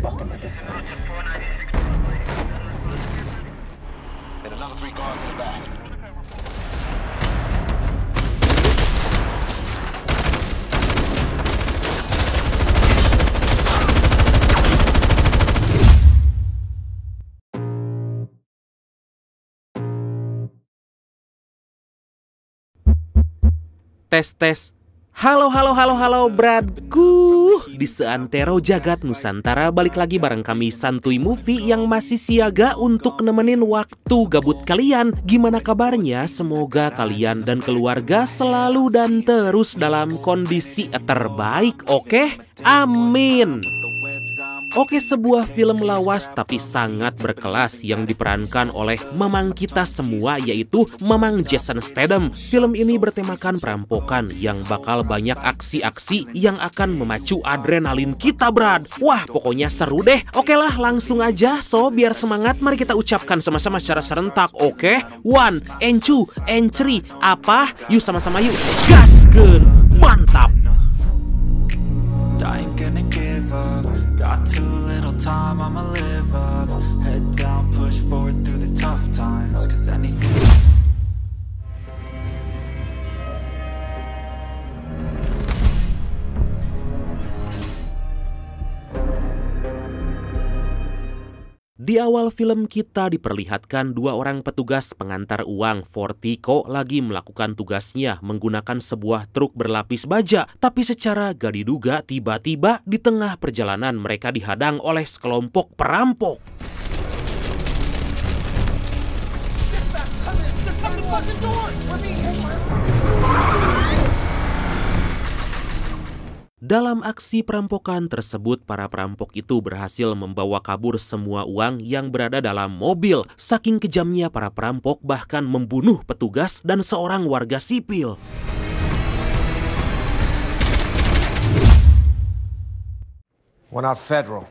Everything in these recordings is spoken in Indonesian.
fucking niggas. And another 3 guards in the back. Tes. Halo bradku. Di seantero jagat Nusantara, balik lagi bareng kami Santuy Movie yang masih siaga untuk nemenin waktu gabut kalian. Gimana kabarnya? Semoga kalian dan keluarga selalu dan terus dalam kondisi terbaik, oke? Amin. Oke, sebuah film lawas tapi sangat berkelas yang diperankan oleh mamang kita semua, yaitu Mamang Jason Statham. Film ini bertemakan perampokan yang bakal banyak aksi-aksi yang akan memacu adrenalin kita, Brad. Wah, pokoknya seru deh. Oke lah, langsung aja. So, biar semangat, mari kita ucapkan sama-sama secara serentak, oke? 1, and 2, and 3. Apa? Yuk sama-sama yuk. Gaskeun. Mantap. I ain't gonna give up. Got too little time, I'ma live up. Head down, push forward through the tough times. Cause anything Di awal film kita diperlihatkan 2 orang petugas pengantar uang Fortico lagi melakukan tugasnya menggunakan sebuah truk berlapis baja. Tapi secara gak diduga, tiba-tiba di tengah perjalanan mereka dihadang oleh sekelompok perampok. Dalam aksi perampokan tersebut, para perampok itu berhasil membawa kabur semua uang yang berada dalam mobil. Saking kejamnya para perampok bahkan membunuh petugas dan seorang warga sipil. We're not federal.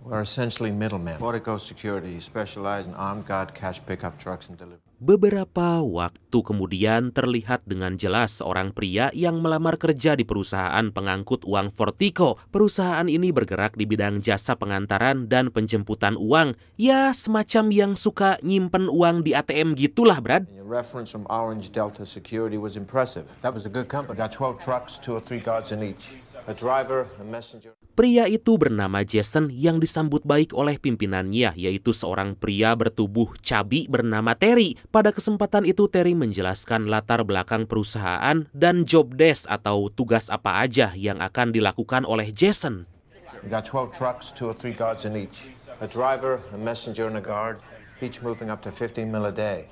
We're essentially middlemen. Portico Security specialize in armed guard cash pickup trucks and delivery. Beberapa waktu kemudian terlihat dengan jelas seorang pria yang melamar kerja di perusahaan pengangkut uang Fortico. Perusahaan ini bergerak di bidang jasa pengantaran dan penjemputan uang. Ya, semacam yang suka nyimpen uang di ATM gitulah, Brad. Your reference from Orange Delta Security was impressive. That was a good company. Got 12 trucks, 2 or 3 guards in each. A driver, a messenger. Pria itu bernama Jason yang disambut baik oleh pimpinannya, yaitu seorang pria bertubuh cabi bernama Terry. Pada kesempatan itu Terry menjelaskan latar belakang perusahaan dan job desk atau tugas apa aja yang akan dilakukan oleh Jason. We got 12 trucks, 2 or 3 guards in each. A driver, a messenger, and a guard. Each moving up to 15 mil a day.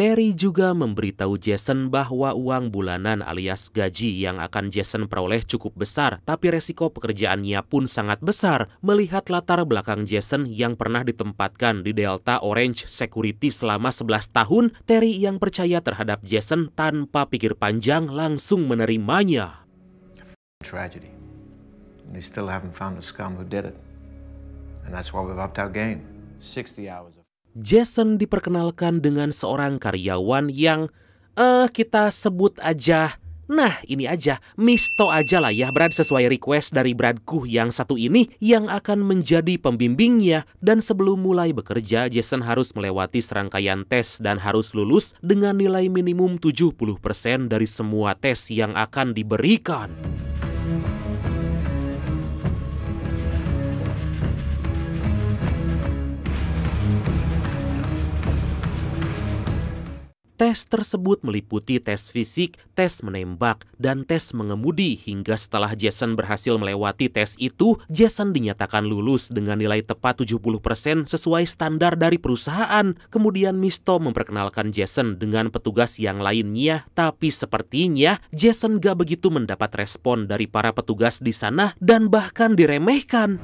Terry juga memberitahu Jason bahwa uang bulanan alias gaji yang akan Jason peroleh cukup besar, tapi resiko pekerjaannya pun sangat besar. Melihat latar belakang Jason yang pernah ditempatkan di Delta Orange Security selama 11 tahun, Terry yang percaya terhadap Jason tanpa pikir panjang langsung menerimanya. Tragedy. And they still haven't found the scum who did it. And that's why we've upped our game. 60 hours of Jason diperkenalkan dengan seorang karyawan yang kita sebut aja, nah ini aja, Misto aja lah ya, Brad, sesuai request dari Bradku yang satu ini yang akan menjadi pembimbingnya. Dan sebelum mulai bekerja, Jason harus melewati serangkaian tes dan harus lulus dengan nilai minimum 70% dari semua tes yang akan diberikan. Tes tersebut meliputi tes fisik, tes menembak, dan tes mengemudi. Hingga setelah Jason berhasil melewati tes itu, Jason dinyatakan lulus dengan nilai tepat 70% sesuai standar dari perusahaan. Kemudian Misto memperkenalkan Jason dengan petugas yang lainnya, tapi sepertinya Jason gak begitu mendapat respon dari para petugas di sana dan bahkan diremehkan.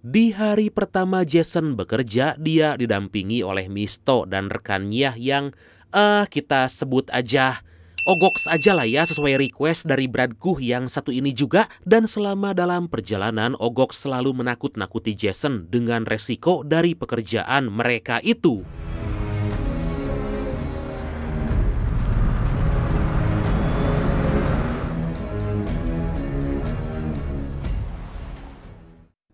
Di hari pertama Jason bekerja, dia didampingi oleh Misto dan rekannya yang kita sebut aja Ogox aja lah ya, sesuai request dari Bradku yang satu ini juga. Dan selama dalam perjalanan, Ogox selalu menakut-nakuti Jason dengan resiko dari pekerjaan mereka itu.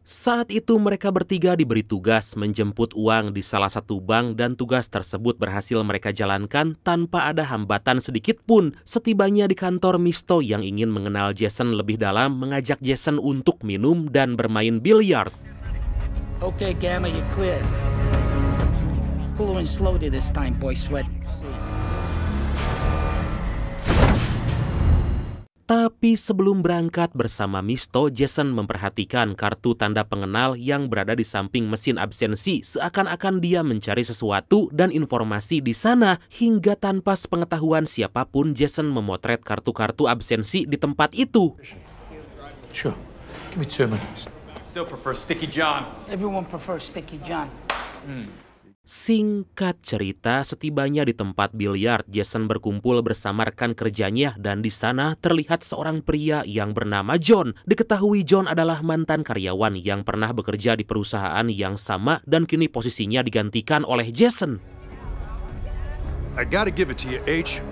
Saat itu mereka bertiga diberi tugas menjemput uang di salah satu bank dan tugas tersebut berhasil mereka jalankan tanpa ada hambatan sedikit pun. Setibanya di kantor, Misto yang ingin mengenal Jason lebih dalam mengajak Jason untuk minum dan bermain biliar. Okay, Gamma, you're clear. Pull in slowly this time, boy sweat. Tapi sebelum berangkat bersama Misto, Jason memperhatikan kartu tanda pengenal yang berada di samping mesin absensi, seakan-akan dia mencari sesuatu dan informasi di sana. Hingga tanpa sepengetahuan siapapun, Jason memotret kartu-kartu absensi di tempat itu. Sure. Give me 2 minutes. Still prefer Sticky John. Everyone prefers Sticky John. Singkat cerita, setibanya di tempat biliar, Jason berkumpul bersama rekan kerjanya dan di sana terlihat seorang pria yang bernama John. Diketahui John adalah mantan karyawan yang pernah bekerja di perusahaan yang sama dan kini posisinya digantikan oleh Jason. I gotta give it to you, H.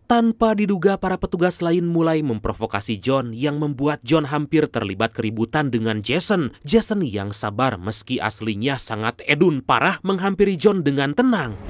Tanpa diduga, para petugas lain mulai memprovokasi John yang membuat John hampir terlibat keributan dengan Jason. Jason yang sabar meski aslinya sangat edun parah menghampiri John dengan tenang.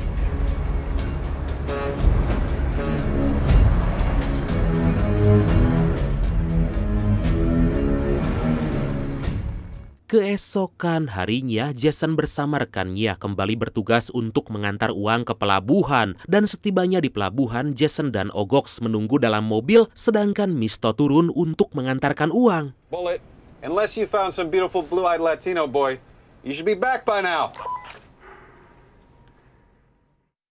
Keesokan harinya, Jason bersama rekannya kembali bertugas untuk mengantar uang ke pelabuhan. Dan setibanya di pelabuhan, Jason dan Ogox menunggu dalam mobil, sedangkan Misto turun untuk mengantarkan uang. Bullet, unless you found some beautiful blue-eyed Latino boy, you should be back by now.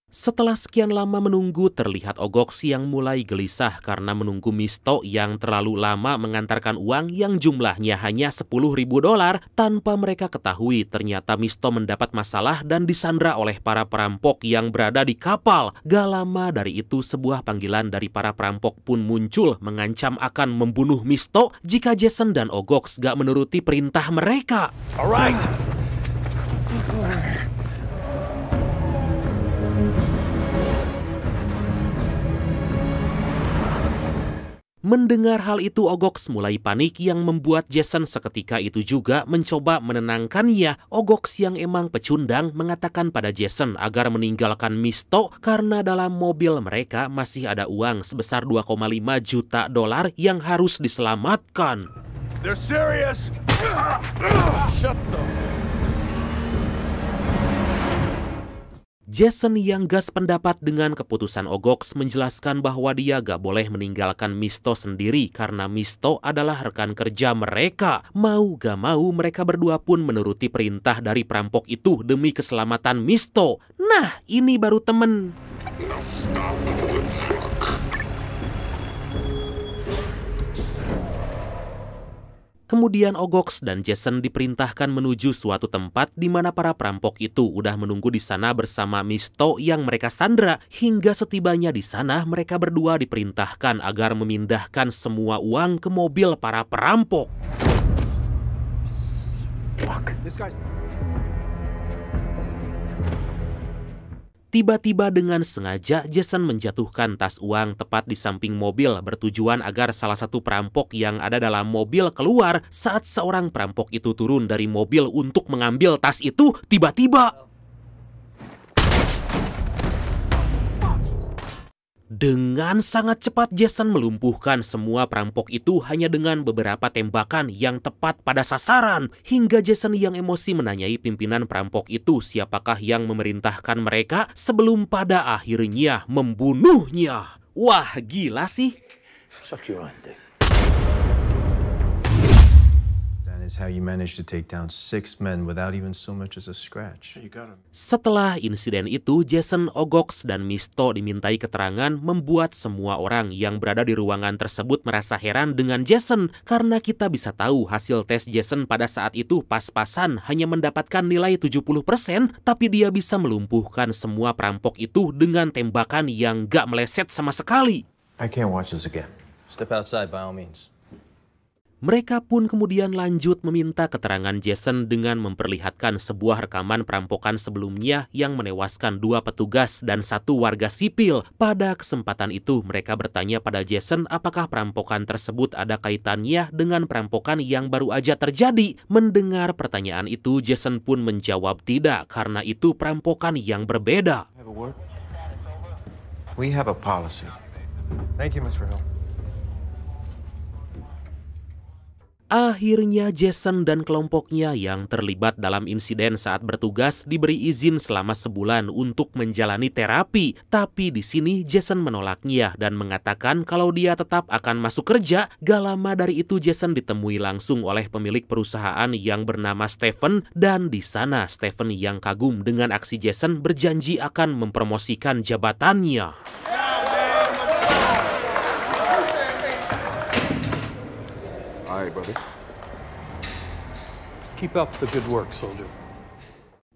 Setelah sekian lama menunggu, terlihat Ogox yang mulai gelisah karena menunggu Misto yang terlalu lama mengantarkan uang yang jumlahnya hanya $10.000. Tanpa mereka ketahui, ternyata Misto mendapat masalah dan disandra oleh para perampok yang berada di kapal. Gak lama dari itu, sebuah panggilan dari para perampok pun muncul mengancam akan membunuh Misto jika Jason dan Ogox gak menuruti perintah mereka. Alright. Mendengar hal itu, Ogox mulai panik yang membuat Jason seketika itu juga mencoba menenangkannya. Ogox yang emang pecundang mengatakan pada Jason agar meninggalkan Misto karena dalam mobil mereka masih ada uang sebesar $2,5 juta yang harus diselamatkan. They're serious. Shut the... Jason yang gas pendapat dengan keputusan Ogox menjelaskan bahwa dia gak boleh meninggalkan Misto sendiri karena Misto adalah rekan kerja mereka. Mau gak mau mereka berdua pun menuruti perintah dari perampok itu demi keselamatan Misto. Nah, ini baru temen. Kemudian Ogox dan Jason diperintahkan menuju suatu tempat di mana para perampok itu udah menunggu di sana bersama Misto yang mereka sandra. Hingga setibanya di sana, mereka berdua diperintahkan agar memindahkan semua uang ke mobil para perampok. Tiba-tiba dengan sengaja Jason menjatuhkan tas uang tepat di samping mobil bertujuan agar salah satu perampok yang ada dalam mobil keluar. Saat seorang perampok itu turun dari mobil untuk mengambil tas itu, tiba-tiba dengan sangat cepat Jason melumpuhkan semua perampok itu hanya dengan beberapa tembakan yang tepat pada sasaran. Hingga Jason yang emosi menanyai pimpinan perampok itu siapakah yang memerintahkan mereka sebelum pada akhirnya membunuhnya. Wah, gila sih. Suck your own dick. Is how you managed to take down 6 men without even so much as a scratch. You got him. Setelah insiden itu, Jason, Ogox, dan Misto dimintai keterangan membuat semua orang yang berada di ruangan tersebut merasa heran dengan Jason. Karena kita bisa tahu hasil tes Jason pada saat itu pas-pasan hanya mendapatkan nilai 70%, tapi dia bisa melumpuhkan semua perampok itu dengan tembakan yang gak meleset sama sekali. I can't watch this again. Step outside by all means. Mereka pun kemudian lanjut meminta keterangan Jason dengan memperlihatkan sebuah rekaman perampokan sebelumnya yang menewaskan 2 petugas dan 1 warga sipil. Pada kesempatan itu, mereka bertanya pada Jason apakah perampokan tersebut ada kaitannya dengan perampokan yang baru aja terjadi. Mendengar pertanyaan itu, Jason pun menjawab tidak, karena itu perampokan yang berbeda. We have a policy. Thank you, Mr. Hill. Akhirnya Jason dan kelompoknya yang terlibat dalam insiden saat bertugas diberi izin selama sebulan untuk menjalani terapi. Tapi di sini Jason menolaknya dan mengatakan kalau dia tetap akan masuk kerja. Gak lama dari itu Jason ditemui langsung oleh pemilik perusahaan yang bernama Stephen, dan di sana Stephen yang kagum dengan aksi Jason berjanji akan mempromosikan jabatannya. All right, brother. Keep up the good work, soldier.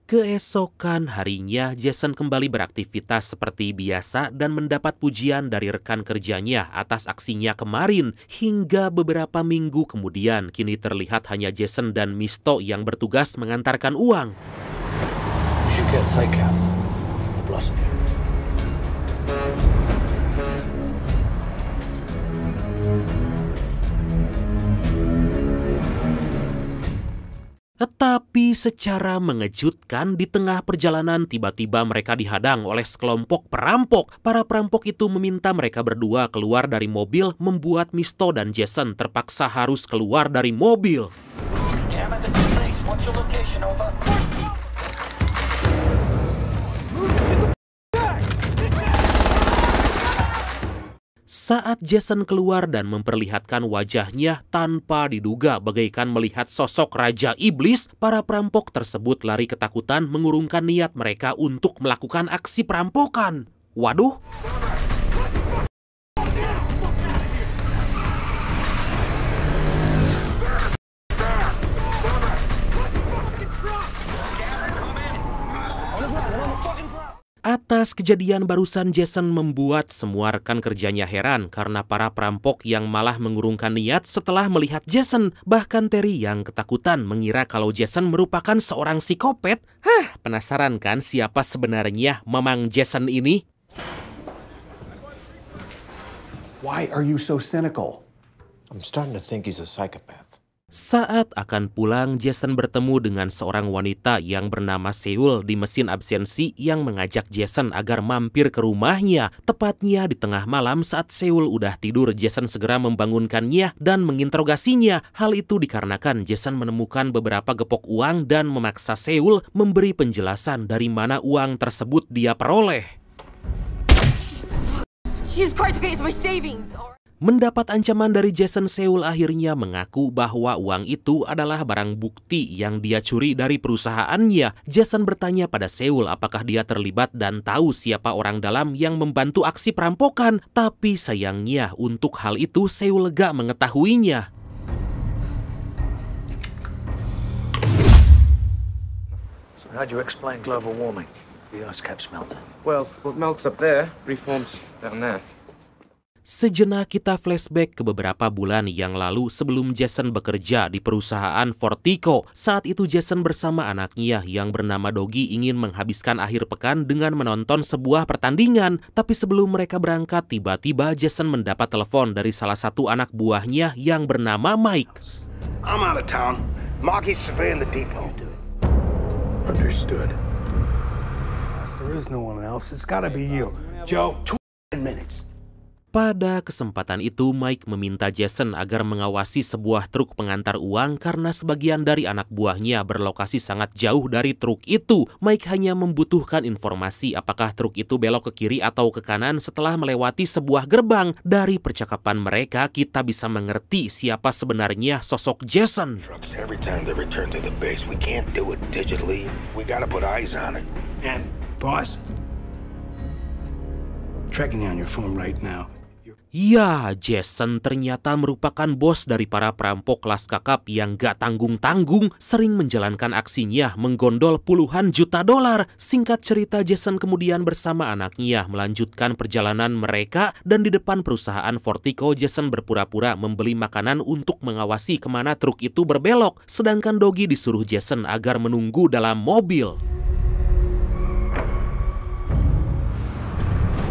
Keesokan harinya, Jason kembali beraktivitas seperti biasa dan mendapat pujian dari rekan kerjanya atas aksinya kemarin. Hingga beberapa minggu kemudian, kini terlihat hanya Jason dan Misto yang bertugas mengantarkan uang. You should get takeout from the Blossom. Tetapi secara mengejutkan di tengah perjalanan tiba-tiba mereka dihadang oleh sekelompok perampok. Para perampok itu meminta mereka berdua keluar dari mobil, membuat Misto dan Jason terpaksa harus keluar dari mobil. Saat Jason keluar dan memperlihatkan wajahnya tanpa diduga bagaikan melihat sosok Raja Iblis, para perampok tersebut lari ketakutan mengurungkan niat mereka untuk melakukan aksi perampokan. Waduh! Atas kejadian barusan, Jason membuat semua rekan kerjanya heran karena para perampok yang malah mengurungkan niat setelah melihat Jason. Bahkan Terry yang ketakutan mengira kalau Jason merupakan seorang psikopat. Penasaran kan siapa sebenarnya Mamang Jason ini? Why are you so cynical? I'm starting to think he's a psychopath. Saat akan pulang, Jason bertemu dengan seorang wanita yang bernama Seul di mesin absensi yang mengajak Jason agar mampir ke rumahnya. Tepatnya di tengah malam saat Seul udah tidur, Jason segera membangunkannya dan menginterogasinya. Hal itu dikarenakan Jason menemukan beberapa gepok uang dan memaksa Seul memberi penjelasan dari mana uang tersebut dia peroleh. Jesus Christ, okay, it's my savings. Mendapat ancaman dari Jason, Seul akhirnya mengaku bahwa uang itu adalah barang bukti yang dia curi dari perusahaannya. Jason bertanya pada Seul apakah dia terlibat dan tahu siapa orang dalam yang membantu aksi perampokan. Tapi sayangnya untuk hal itu Seul lega mengetahuinya. So how do you explain global warming? The ice caps melting. Well, what melts up there reforms down there. Sejenak kita flashback ke beberapa bulan yang lalu sebelum Jason bekerja di perusahaan Fortico. Saat itu Jason bersama anaknya yang bernama Doggy ingin menghabiskan akhir pekan dengan menonton sebuah pertandingan. Tapi sebelum mereka berangkat, tiba-tiba Jason mendapat telepon dari salah satu anak buahnya yang bernama Mike. I'm out of town. Marky's surveying the depot. Understood. There is no one else. It's gotta be you. Joe, 2 minutes. Pada kesempatan itu, Mike meminta Jason agar mengawasi sebuah truk pengantar uang karena sebagian dari anak buahnya berlokasi sangat jauh dari truk itu. Mike hanya membutuhkan informasi apakah truk itu belok ke kiri atau ke kanan setelah melewati sebuah gerbang. Dari percakapan mereka, kita bisa mengerti siapa sebenarnya sosok Jason. Every time they return to the base, we can't do it digitally. We gotta put eyes on it. And, boss, tracking you on your phone right now. Ya, Jason ternyata merupakan bos dari para perampok kelas kakap yang gak tanggung-tanggung, sering menjalankan aksinya menggondol puluhan juta dolar. Singkat cerita, Jason kemudian bersama anaknya melanjutkan perjalanan mereka, dan di depan perusahaan Fortico, Jason berpura-pura membeli makanan untuk mengawasi kemana truk itu berbelok, sedangkan Doggy disuruh Jason agar menunggu dalam mobil.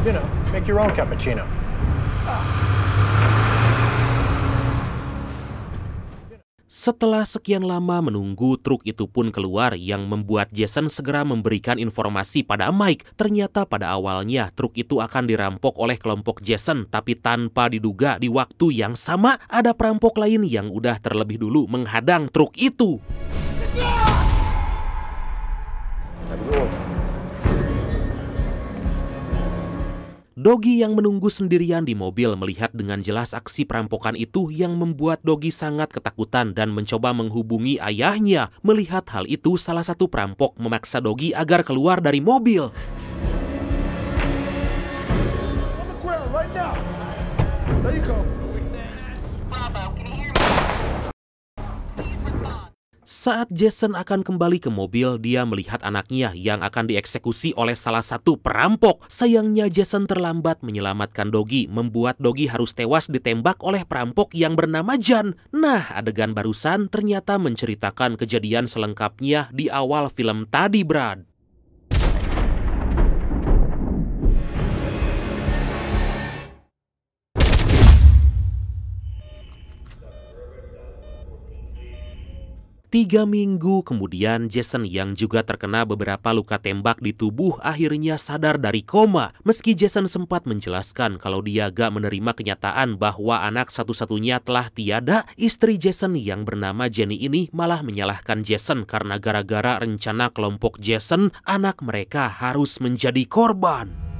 You know, make your own cappuccino. Setelah sekian lama menunggu, truk itu pun keluar yang membuat Jason segera memberikan informasi pada Mike. Ternyata pada awalnya truk itu akan dirampok oleh kelompok Jason, tapi tanpa diduga di waktu yang sama ada perampok lain yang udah terlebih dulu menghadang truk itu. Doggy yang menunggu sendirian di mobil melihat dengan jelas aksi perampokan itu yang membuat Doggy sangat ketakutan dan mencoba menghubungi ayahnya. Melihat hal itu, salah satu perampok memaksa Doggy agar keluar dari mobil. Saat Jason akan kembali ke mobil, dia melihat anaknya yang akan dieksekusi oleh salah satu perampok. Sayangnya Jason terlambat menyelamatkan Doggy, membuat Doggy harus tewas ditembak oleh perampok yang bernama Jan. Nah, adegan barusan ternyata menceritakan kejadian selengkapnya di awal film tadi, Brad. Tiga minggu kemudian, Jason yang juga terkena beberapa luka tembak di tubuh akhirnya sadar dari koma. Meski Jason sempat menjelaskan kalau dia gak menerima kenyataan bahwa anak satu-satunya telah tiada, istri Jason yang bernama Jenny ini malah menyalahkan Jason karena gara-gara rencana kelompok Jason, anak mereka harus menjadi korban.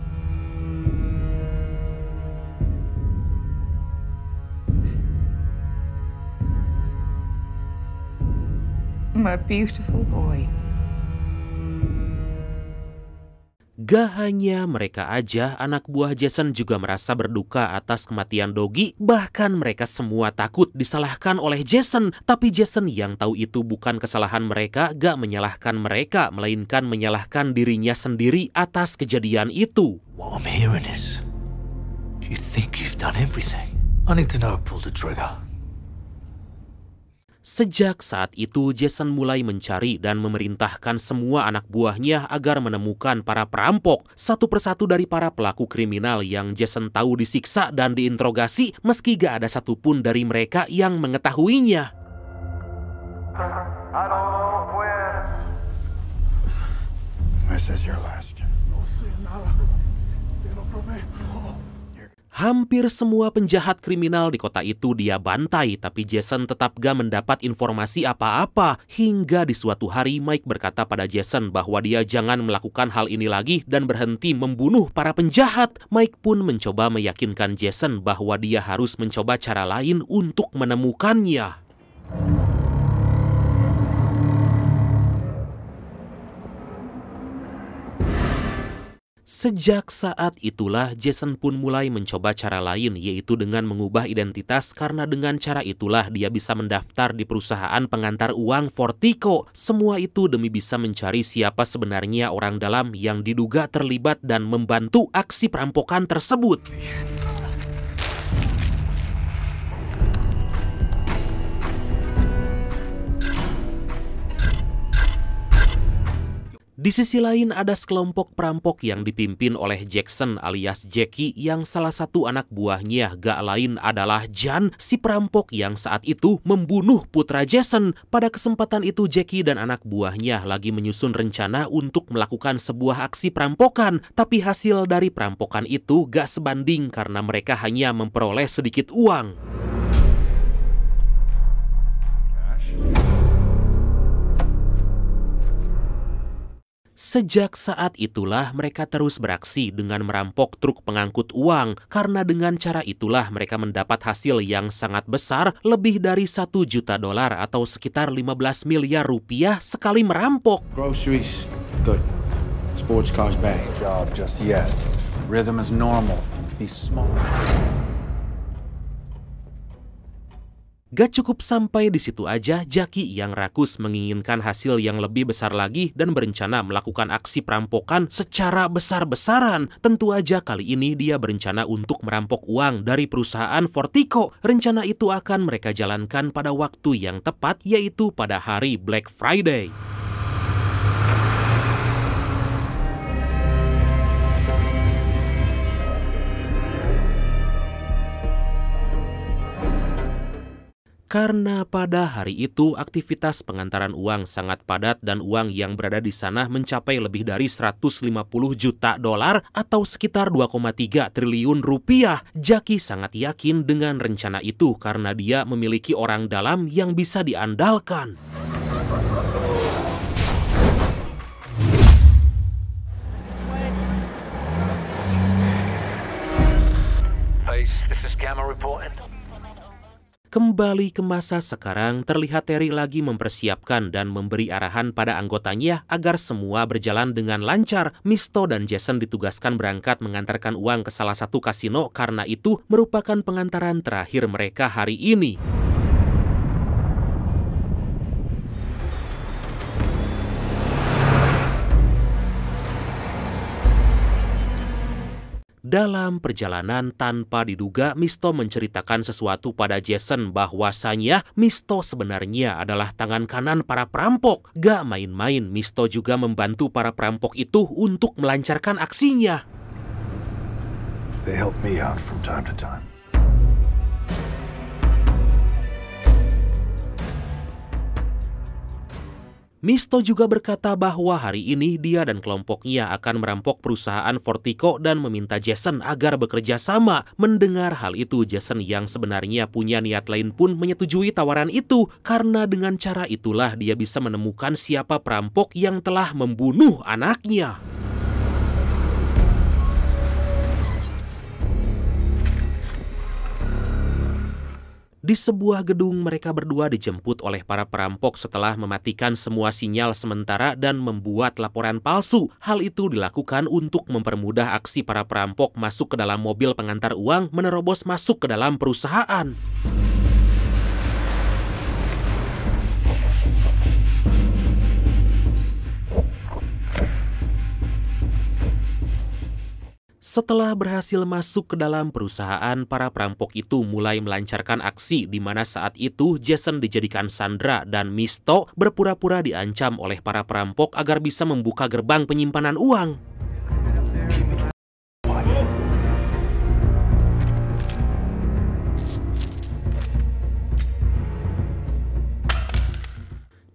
My beautiful boy. Gak hanya mereka aja, anak buah Jason juga merasa berduka atas kematian Doggy. Bahkan mereka semua takut disalahkan oleh Jason. Tapi Jason yang tahu itu bukan kesalahan mereka, gak menyalahkan mereka, melainkan menyalahkan dirinya sendiri atas kejadian itu. What I'm hearing is, you think you've done everything. I need to know who pulled the trigger. Sejak saat itu, Jason mulai mencari dan memerintahkan semua anak buahnya agar menemukan para perampok. Satu persatu dari para pelaku kriminal yang Jason tahu disiksa dan diinterogasi, meski gak ada satupun dari mereka yang mengetahuinya. This is your last. Hampir semua penjahat kriminal di kota itu dia bantai, tapi Jason tetap gak mendapat informasi apa-apa. Hingga di suatu hari Mike berkata pada Jason bahwa dia jangan melakukan hal ini lagi dan berhenti membunuh para penjahat. Mike pun mencoba meyakinkan Jason bahwa dia harus mencoba cara lain untuk menemukannya. Sejak saat itulah Jason pun mulai mencoba cara lain, yaitu dengan mengubah identitas, karena dengan cara itulah dia bisa mendaftar di perusahaan pengantar uang Fortico. Semua itu demi bisa mencari siapa sebenarnya orang dalam yang diduga terlibat dan membantu aksi perampokan tersebut. Di sisi lain ada sekelompok perampok yang dipimpin oleh Jackson alias Jackie, yang salah satu anak buahnya gak lain adalah Jan, si perampok yang saat itu membunuh putra Jason. Pada kesempatan itu Jackie dan anak buahnya lagi menyusun rencana untuk melakukan sebuah aksi perampokan, tapi hasil dari perampokan itu gak sebanding karena mereka hanya memperoleh sedikit uang. Sejak saat itulah mereka terus beraksi dengan merampok truk pengangkut uang, karena dengan cara itulah mereka mendapat hasil yang sangat besar, lebih dari $1 juta atau sekitar 15 miliar rupiah sekali merampok. Groceries, good. Sports cars, bad. Job just yet. Rhythm is normal. Be smart. Gak cukup sampai di situ aja, Jackie yang rakus menginginkan hasil yang lebih besar lagi dan berencana melakukan aksi perampokan secara besar-besaran. Tentu aja kali ini dia berencana untuk merampok uang dari perusahaan Fortico. Rencana itu akan mereka jalankan pada waktu yang tepat, yaitu pada hari Black Friday. Karena pada hari itu aktivitas pengantaran uang sangat padat dan uang yang berada di sana mencapai lebih dari 150 juta dolar atau sekitar 2,3 triliun rupiah. Jackie sangat yakin dengan rencana itu karena dia memiliki orang dalam yang bisa diandalkan. Base, this is Gamma reporting. Kembali ke masa sekarang, terlihat Terry lagi mempersiapkan dan memberi arahan pada anggotanya agar semua berjalan dengan lancar. Misto dan Jason ditugaskan berangkat mengantarkan uang ke salah satu kasino karena itu merupakan pengantaran terakhir mereka hari ini. Dalam perjalanan tanpa diduga, Misto menceritakan sesuatu pada Jason bahwasanya Misto sebenarnya adalah tangan kanan para perampok. Gak main-main, Misto juga membantu para perampok itu untuk melancarkan aksinya. They help me out from time to time. Misto juga berkata bahwa hari ini dia dan kelompoknya akan merampok perusahaan Fortico dan meminta Jason agar bekerja sama. Mendengar hal itu, Jason yang sebenarnya punya niat lain pun menyetujui tawaran itu karena dengan cara itulah dia bisa menemukan siapa perampok yang telah membunuh anaknya. Di sebuah gedung, mereka berdua dijemput oleh para perampok setelah mematikan semua sinyal sementara dan membuat laporan palsu. Hal itu dilakukan untuk mempermudah aksi para perampok masuk ke dalam mobil pengantar uang, menerobos masuk ke dalam perusahaan. Setelah berhasil masuk ke dalam perusahaan, para perampok itu mulai melancarkan aksi di mana saat itu Jason dijadikan sandera dan Misto berpura-pura diancam oleh para perampok agar bisa membuka gerbang penyimpanan uang.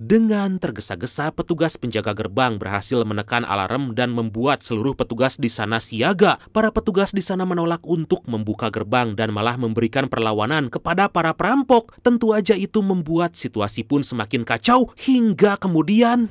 Dengan tergesa-gesa, petugas penjaga gerbang berhasil menekan alarm dan membuat seluruh petugas di sana siaga. Para petugas di sana menolak untuk membuka gerbang dan malah memberikan perlawanan kepada para perampok. Tentu aja itu membuat situasi pun semakin kacau hingga kemudian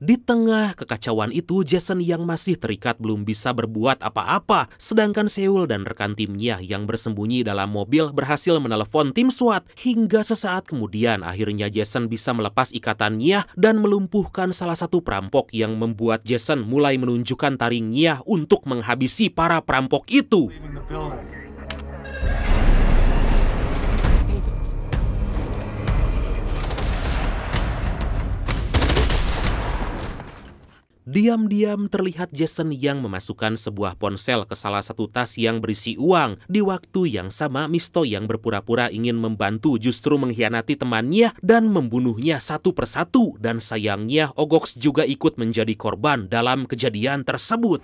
di tengah kekacauan itu, Jason yang masih terikat belum bisa berbuat apa-apa. Sedangkan Seul dan rekan timnya yang bersembunyi dalam mobil berhasil menelepon tim SWAT. Hingga sesaat kemudian, akhirnya Jason bisa melepas ikatannya dan melumpuhkan salah satu perampok yang membuat Jason mulai menunjukkan taringnya untuk menghabisi para perampok itu. Diam-diam terlihat Jason yang memasukkan sebuah ponsel ke salah satu tas yang berisi uang. Di waktu yang sama, Misto yang berpura-pura ingin membantu justru mengkhianati temannya dan membunuhnya satu persatu. Dan sayangnya, Ogox juga ikut menjadi korban dalam kejadian tersebut.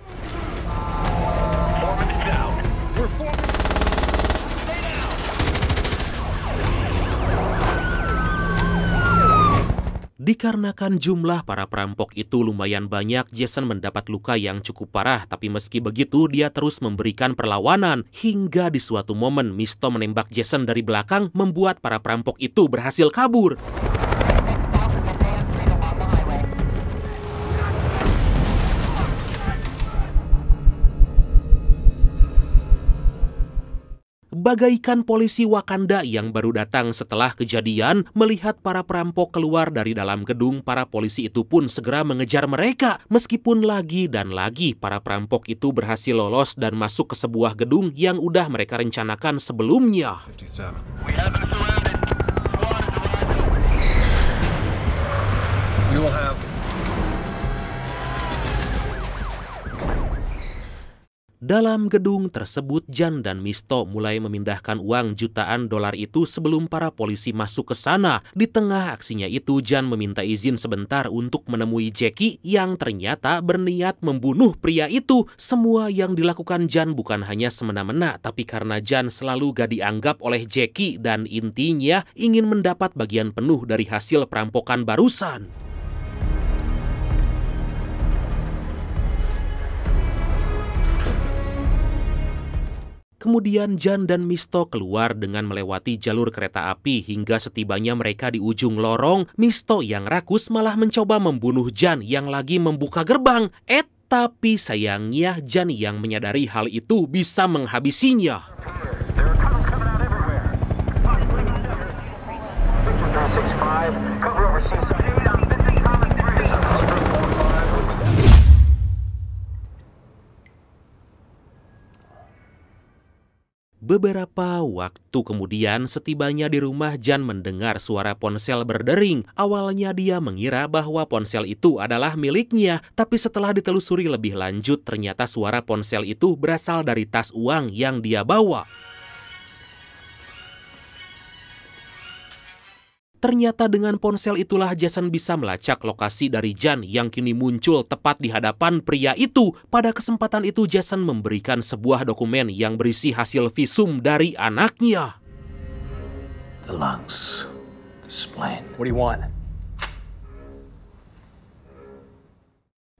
Dikarenakan jumlah para perampok itu lumayan banyak, Jason mendapat luka yang cukup parah. Tapi meski begitu, dia terus memberikan perlawanan. Hingga di suatu momen, Misto menembak Jason dari belakang, membuat para perampok itu berhasil kabur. bagaikan polisi Wakanda yang baru datang setelah kejadian. Melihat para perampok keluar dari dalam gedung, para polisi itu pun segera mengejar mereka. Meskipun lagi dan lagi para perampok itu berhasil lolos dan masuk ke sebuah gedung yang udah mereka rencanakan sebelumnya. Dalam gedung tersebut, Jan dan Misto mulai memindahkan uang jutaan dolar itu sebelum para polisi masuk ke sana. Di tengah aksinya itu, Jan meminta izin sebentar untuk menemui Jackie yang ternyata berniat membunuh pria itu. Semua yang dilakukan Jan bukan hanya semena-mena, tapi karena Jan selalu gak dianggap oleh Jackie dan intinya ingin mendapat bagian penuh dari hasil perampokan barusan. Kemudian Jan dan Misto keluar dengan melewati jalur kereta api hingga setibanya mereka di ujung lorong. Misto yang rakus malah mencoba membunuh Jan yang lagi membuka gerbang. Tapi sayangnya Jan yang menyadari hal itu bisa menghabisinya. Beberapa waktu kemudian, setibanya di rumah, Jan mendengar suara ponsel berdering. Awalnya dia mengira bahwa ponsel itu adalah miliknya, tapi setelah ditelusuri lebih lanjut, ternyata suara ponsel itu berasal dari tas uang yang dia bawa. Ternyata dengan ponsel itulah Jason bisa melacak lokasi dari Jan yang kini muncul tepat di hadapan pria itu. Pada kesempatan itu Jason memberikan sebuah dokumen yang berisi hasil visum dari anaknya. The lungs, the spleen. What do you want?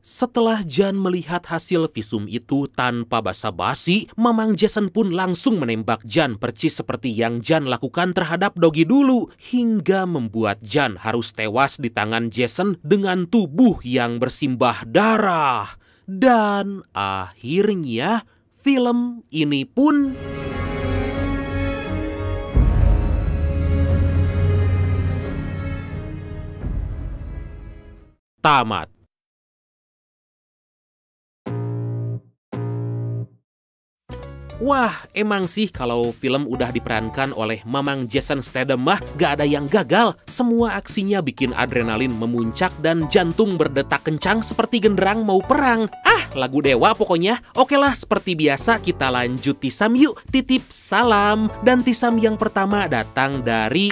Setelah Jan melihat hasil visum itu tanpa basa-basi, Mamang Jason pun langsung menembak Jan percis seperti yang Jan lakukan terhadap Doggy dulu, hingga membuat Jan harus tewas di tangan Jason dengan tubuh yang bersimbah darah. Dan akhirnya film ini pun tamat. Wah, emang sih kalau film udah diperankan oleh Mamang Jason Statham mah gak ada yang gagal. Semua aksinya bikin adrenalin memuncak dan jantung berdetak kencang seperti genderang mau perang. Lagu dewa pokoknya. Oke lah, seperti biasa kita lanjut tisam yuk. Titip salam. Dan tisam yang pertama datang dari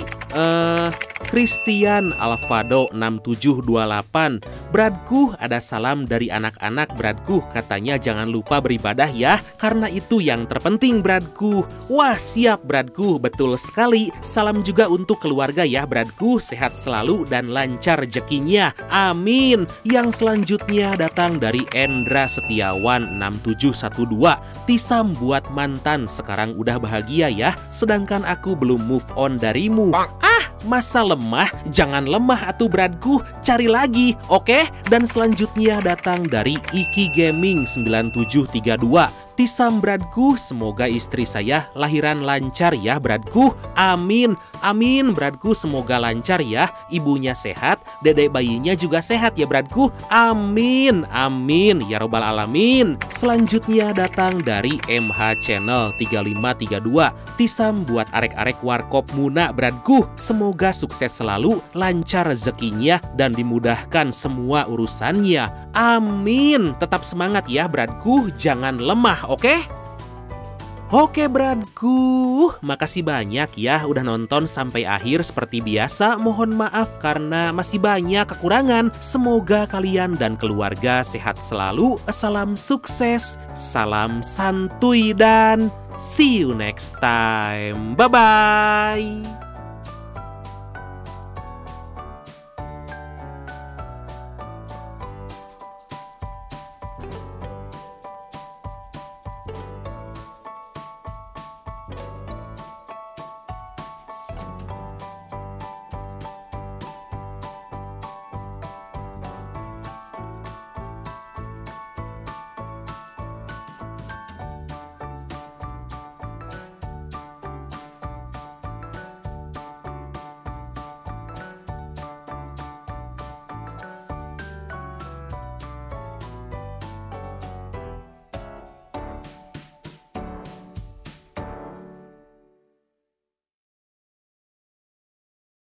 Christian Alvado 6728. Bradku, ada salam dari anak-anak Bradku. Katanya jangan lupa beribadah ya, karena itu yang terpenting Bradku. Wah, siap Bradku, betul sekali. Salam juga untuk keluarga ya Bradku, sehat selalu dan lancar rezekinya. Amin. Yang selanjutnya datang dari Endra Setiawan 6712. Tisam buat mantan, sekarang udah bahagia ya, sedangkan aku belum move on darimu. Masa lemah? Jangan lemah atuh Bradku, cari lagi, oke? Dan selanjutnya datang dari Iki Gaming 9732. Tisam Bradku, semoga istri saya lahiran lancar ya Bradku. Amin. Amin Bradku, semoga lancar ya. Ibunya sehat, dedek bayinya juga sehat ya Bradku. Amin. Amin ya robbal alamin. Selanjutnya datang dari MH Channel 3532. Tisam buat arek-arek warkop Muna Bradku. Semoga sukses selalu, lancar rezekinya dan dimudahkan semua urusannya. Amin. Tetap semangat ya Bradku, jangan lemah. Oke? Oke Bradku, makasih banyak ya udah nonton sampai akhir. Seperti biasa, mohon maaf karena masih banyak kekurangan. Semoga kalian dan keluarga sehat selalu. Salam sukses, salam santuy, dan see you next time. Bye-bye.